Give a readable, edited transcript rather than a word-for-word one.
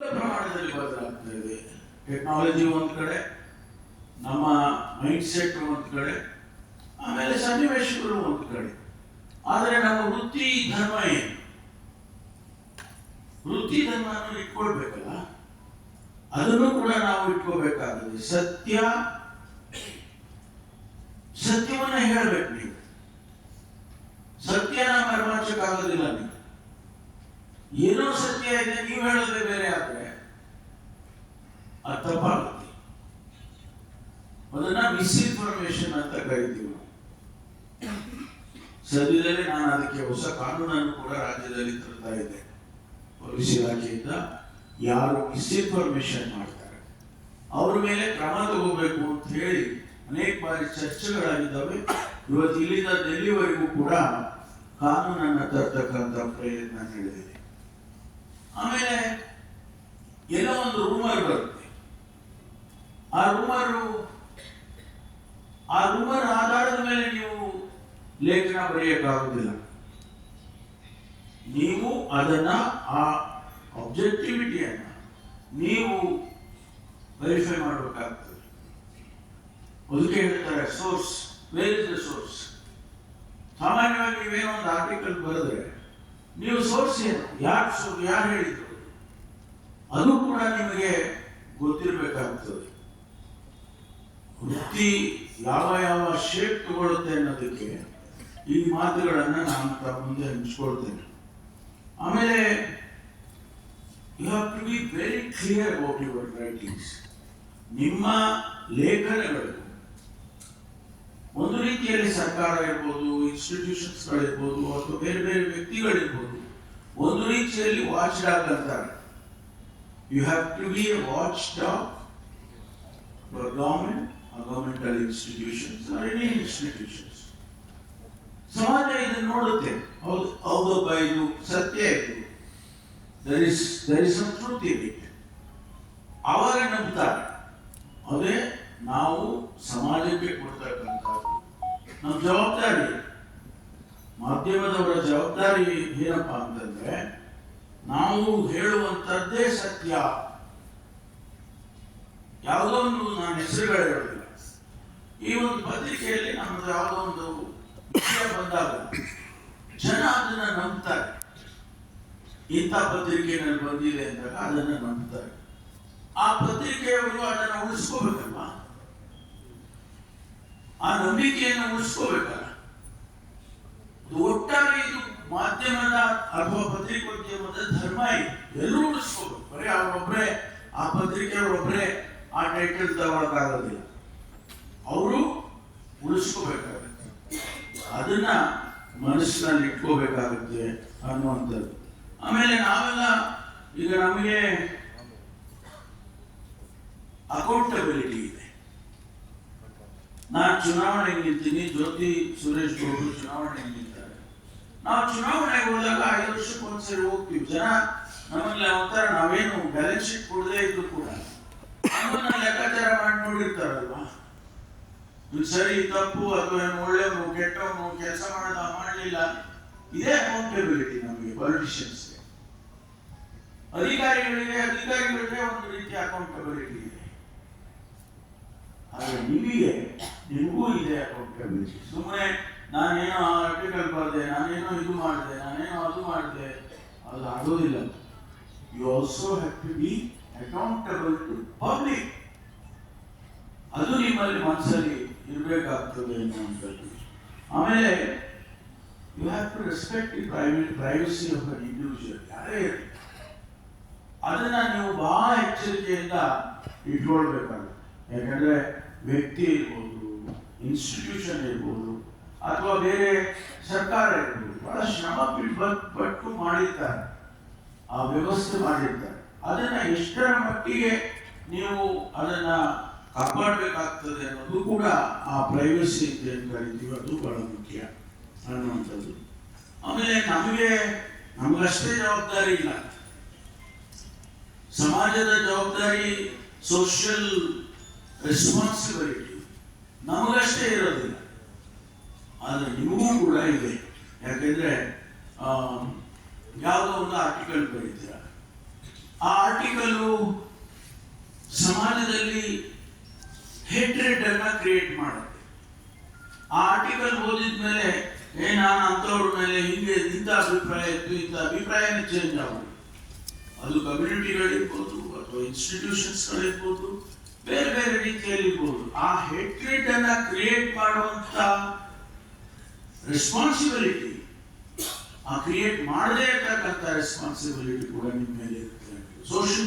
ಪ್ರಮಾಣದಲ್ಲಿ ಬದಲಾಗ್ತಾ ಇದೆ. ಟೆಕ್ನಾಲಜಿ ಒಂದು ಕಡೆ, ನಮ್ಮ ಮೈಂಡ್ ಸೆಟ್ ಒಂದು ಕಡೆ, ಆಮೇಲೆ ಸನ್ನಿವೇಶಗಳು ಒಂದು ಕಡೆ. ಆದರೆ ನಮ್ಮ ವೃತ್ತಿ ಧರ್ಮ ಏನು? ವೃತ್ತಿ ಧರ್ಮವನ್ನು ಇಟ್ಕೊಳ್ಬೇಕಲ್ಲ, ಅದನ್ನು ಕೂಡ ನಾವು ಇಟ್ಕೋಬೇಕಾಗಿದೆ. ಸತ್ಯವನ್ನ ಹೇಳಬೇಕು. ನೀವು ಸತ್ಯನ ಮರೆಮಾಚಕ್ಕಾಗೋದಿಲ್ಲ. ನೀವು ಏನೋ ಸತ್ಯ ಇದೆ, ನೀವು ಹೇಳೋದೇ ಬೇರೆ ಆದ್ರೆ ಅದು ತಪ್ಪಾಗುತ್ತೆ. ಅದನ್ನ ಮಿಸ್ಇನ್ಫಾರ್ಮೇಶನ್ ಅಂತ ಕರಿತೀವಿ ನಾವು. ಸದ್ಯದಲ್ಲಿ ನಾನು ಅದಕ್ಕೆ ಹೊಸ ಕಾನೂನನ್ನು ಕೂಡ ರಾಜ್ಯದಲ್ಲಿ ತರ್ತಾ ಇದ್ದೆ. ಪೊಲೀಸ್ ಇಲಾಖೆಯಿಂದ ಯಾರು ಮಿಸ್ಇನ್ಫಾರ್ಮೇಶನ್ ಮಾಡ್ತಾರೆ ಅವ್ರ ಮೇಲೆ ಕ್ರಮ ತಗೋಬೇಕು ಅಂತ ಹೇಳಿ ಅನೇಕ ಬಾರಿ ಚರ್ಚೆಗಳಾಗಿದ್ದಾವೆ. ಇವತ್ತು ಇಲ್ಲಿಂದ ಡೆಲ್ಲಿವರೆಗೂ ಕೂಡ ಕಾನೂನನ್ನು ತರ್ತಕ್ಕಂಥ ಪ್ರಯತ್ನ ನಡೆದಿದೆ. ಆಮೇಲೆ ಏನೋ ಒಂದು ರೂಮರ್ ಬರುತ್ತೆ. ಆ ರೂಮರ್ ಆಧಾರದ ಮೇಲೆ ನೀವು ಲೇಖನ ಬರೆಯಕ್ಕಾಗುವುದಿಲ್ಲ. ನೀವು ಅದನ್ನ ಆ ಆಬ್ಜೆಕ್ಟಿವಿಟಿಯನ್ನ ನೀವು ವೆರಿಫೈ ಮಾಡಬೇಕಾಗ್ತದೆ. ಅದಕ್ಕೆ ಹೇಳ್ತಾರೆ source, where is the source. ಸಾಮಾನ್ಯವಾಗಿ ನೀವೇನೋ ಒಂದು ಆರ್ಟಿಕಲ್ ಬರೆದ್ರೆ ನೀವು ಸೋರ್ಸ್ ಏನು, ಯಾರು ಹೇಳಿದ್ರು ಅದು ಕೂಡ ನಿಮಗೆ ಗೊತ್ತಿರಬೇಕಾಗ್ತದೆ. ವೃತ್ತಿ ಯಾವ ಶೇಪ್ ತಗೊಳ್ಳುತ್ತೆ ಅನ್ನೋದಕ್ಕೆ ಈ ಮಾತುಗಳನ್ನು ನಾನು ತಮ್ಮ ಮುಂದೆ ಹಂಚ್ಕೊಳ್ತೇನೆ. ಆಮೇಲೆ you have to be very clear about your writings. ನಿಮ್ಮ ಲೇಖನಗಳು ಒಂದು ರೀತಿಯಲ್ಲಿ ಸರ್ಕಾರ ಇರ್ಬೋದು, ಇನ್ಸ್ಟಿಟ್ಯೂಷನ್ಸ್ಗಳಿರ್ಬೋದು, ಅಥವಾ ಬೇರೆ ಬೇರೆ ವ್ಯಕ್ತಿಗಳಿರ್ಬೋದು, ಒಂದು ರೀತಿಯಲ್ಲಿ ವಾಚ್ ಡಾಗ್ ಅಂತಾರೆ. You have to be a watch dog for government, governmental institutions, any institutions. ಸಮಾಜ ಇದನ್ನು ನೋಡುತ್ತೆ, ಹೌದಪ್ಪ ಇದು ಸತ್ಯ, ಇದು there is some truth in it. ಅವಾಗ ನಂಬ್ತಾರೆ. ಅದೇ ನಾವು ಸಮಾಜಕ್ಕೆ ಕೊಡ್ತಕ್ಕಂಥದ್ದು ನಮ್ಮ ಜವಾಬ್ದಾರಿ. ಮಾಧ್ಯಮದವರ ಜವಾಬ್ದಾರಿ ಏನಪ್ಪ ಅಂತಂದ್ರೆ, ನಾವು ಹೇಳುವಂಥದ್ದೇ ಸತ್ಯ. ಯಾವುದೋ ಒಂದು ನಾನು ಹೆಸರುಗಳು ಹೇಳೋದಿಲ್ಲ. ಈ ಒಂದು ಪತ್ರಿಕೆಯಲ್ಲಿ ನಮ್ಮದು ಯಾವುದೋ ಒಂದು ವಿಷಯ ಬಂದಾಗ ಜನ ಅದನ್ನ ನಂಬ್ತಾರೆ. ಇಂಥ ಪತ್ರಿಕೆಯಲ್ಲಿ ಬಂದಿದೆ ಅಂದಾಗ ಅದನ್ನ ನಂಬ್ತಾರೆ. ಆ ಪತ್ರಿಕೆಯವರು ಅದನ್ನು ಉಳಿಸ್ಕೋಬೇಕಲ್ವಾ, ಆ ನಂಬಿಕೆಯನ್ನು ಉಳಿಸ್ಕೋಬೇಕಲ್ಲ. ಒಟ್ಟಾರೆ ಇದು ಮಾಧ್ಯಮದ ಅಥವಾ ಪತ್ರಿಕೋದ್ಯಮದ ಧರ್ಮ. ಎಲ್ಲರೂ ಉಳಿಸ್ಕೋಬೇಕು. ಬರೀ ಅವರೊಬ್ಬರೇ, ಆ ಪತ್ರಿಕೆಯವರೊಬ್ಬರೇ ಆ ಟೈಟಲ್ ತಗೊಳಕ್ಕಾಗೋದಿಲ್ಲ. ಅವರು ಉಳಿಸ್ಕೋಬೇಕಾಗುತ್ತೆ. ಅದನ್ನ ಮನಸ್ಸಿನಲ್ಲಿ ಇಟ್ಕೋಬೇಕಾಗುತ್ತೆ ಅನ್ನುವಂಥದ್ದು. ಆಮೇಲೆ ನಾವೆಲ್ಲ ಈಗ ನಮಗೆ ಅಕೌಂಟಬಿಲಿಟಿ ಇದೆ. ನಾನು ಚುನಾವಣೆಗೆ ನಿಲ್ತೀನಿ, ಜ್ಯೋತಿ ಸುರೇಶ್ ಗೌಡರು ಚುನಾವಣೆಗೆ ನಿಲ್ತಾರೆ. ನಾವು ಚುನಾವಣೆಗೆ ಹೋದಾಗ 5 ವರ್ಷಕ್ಕೆ ಒಂದ್ಸರಿ ಹೋಗ್ತೀವಿ. ಜನ ನಮ್ಮಲ್ಲಿ ಒಂಥರ ನಾವೇನು ಬ್ಯಾಲೆನ್ಸ್ ಶೀಟ್ ಕೊಡದೇ ಇದ್ರು ಕೂಡ ನಮ್ಮನ್ನ ಲೆಕ್ಕಾಚಾರ ಮಾಡಿ ನೋಡಿರ್ತಾರಲ್ವಾ. ಸರಿ ತಪ್ಪು ಅಥವಾ ಏನು ಒಳ್ಳೆಯವನು ಕೆಟ್ಟವನು, ಕೆಲಸ ಮಾಡಲಿಲ್ಲ. ಇದೇ ಅಕೌಂಟಬಿಲಿಟಿ ನಮಗೆ ಪೊಲಿಟಿಷಿಯನ್ಸ್ಗೆ. ಅಧಿಕಾರಿಗಳಿಗೆ ಒಂದು ರೀತಿಯ ಅಕೌಂಟಬಿಲಿಟಿ ಇದೆ. ಆದರೆ ನಿಮಗೂ ಇದೆ ಅಕೌಂಟಬಿಲಿಟಿ. ಸುಮ್ಮನೆ ನಾನೇನೋ ಆರ್ಟಿಕಲ್ ಬರೆದೆ, ನಾನೇನೋ ಇದು ಮಾಡಿದೆ, ನಾನೇನೋ ಅದು ಮಾಡಿದೆ, ಅದು ಆಗೋದಿಲ್ಲ. You also have to be accountable to public. ಅದು ನಿಮ್ಮಲ್ಲಿ ಮನಸ್ಸಲ್ಲಿ ಇರಬೇಕಾಗ್ತದೆ ಅನ್ನುವಂಥದ್ದು. ಆಮೇಲೆ you have to respect the privacy of an individual. ಯಾರೇ ಇರಲಿ, ಅದನ್ನ ನೀವು ಬಹಳ ಎಚ್ಚರಿಕೆಯಿಂದ ಇಟ್ಕೊಳ್ಬೇಕಾಗುತ್ತೆ. ಯಾಕಂದ್ರೆ ವ್ಯಕ್ತಿ ಇರ್ಬೋದು, ಇನ್ಸ್ಟಿಟ್ಯೂಷನ್ ಇರ್ಬೋದು, ಅಥವಾ ಬೇರೆ ಸರ್ಕಾರ ಇರ್ಬೋದು, ಬಹಳ ಶ್ರಮ ಪಟ್ಟು ಮಾಡಿರ್ತಾರೆ, ಆ ವ್ಯವಸ್ಥೆ ಮಾಡಿರ್ತಾರೆ. ಅದನ್ನ ಎಷ್ಟರ ಮಟ್ಟಿಗೆ ನೀವು ಅದನ್ನ ಕಾಪಾಡಬೇಕಾಗ್ತದೆ ಅನ್ನೋದು ಕೂಡ ಆ ಪ್ರೈವಸಿ ಅಂತ ಏನು ಕರಿತೀವಿ, ಅದು ಬಹಳ ಮುಖ್ಯ ಅನ್ನುವಂಥದ್ದು. ಆಮೇಲೆ ನಮಗಷ್ಟೇ ಜವಾಬ್ದಾರಿ ಇಲ್ಲ. ಸಮಾಜದ ಜವಾಬ್ದಾರಿ, ಸೋಷಿಯಲ್ ರೆಸ್ಪಾನ್ಸಿಬಿಲಿಟಿ ನಮಗಷ್ಟೇ ಇರೋದಿಲ್ಲ, ಆದರೆ ನಿಮಗೂ ಕೂಡ ಇದೆ. ಯಾಕೆಂದ್ರೆ ಯಾವುದೋ ಒಂದು ಆರ್ಟಿಕಲ್ ಬರೀತೀರ, ಆ ಆರ್ಟಿಕಲ್ಲು ಸಮಾಜದಲ್ಲಿ ಹೇಟ್ರೆಡ್ ಅನ್ನ ಕ್ರಿಯೇಟ್ ಮಾಡುತ್ತೆ. ಆ ಆರ್ಟಿಕಲ್ ಓದಿದ ಮೇಲೆ ನಾನು ಅಂಥವ್ರ ಮೇಲೆ ಹಿಂಗೆ ಇಂಥ ಅಭಿಪ್ರಾಯ ಇತ್ತು, ಇಂಥ ಅಭಿಪ್ರಾಯನೇ ಚೇಂಜ್ ಆಗುತ್ತೆ. ಅದು ಕಮ್ಯುನಿಟಿಗಳಿರ್ಬೋದು ಅಥವಾ ಇನ್ಸ್ಟಿಟ್ಯೂಷನ್ಸ್ಗಳಿರ್ಬೋದು, ಬೇರೆ ಬೇರೆ ರೀತಿಯಲ್ಲಿ ಇರ್ಬೋದು. ಆ ಹೇಟ್ರೆಡ್ ಅನ್ನ ಕ್ರಿಯೇಟ್ ಮಾಡುವಂತ ರೆಸ್ಪಾನ್ಸಿಬಿಲಿಟಿ, ಆ ಕ್ರಿಯೇಟ್ ಮಾಡದೇ ಇರ್ತಕ್ಕಂಥ ರೆಸ್ಪಾನ್ಸಿಬಿಲಿಟಿ ಕೂಡ ನಿಮ್ಮ ಮೇಲೆ ಇರುತ್ತೆ. ಸೋಷಿಯಲ್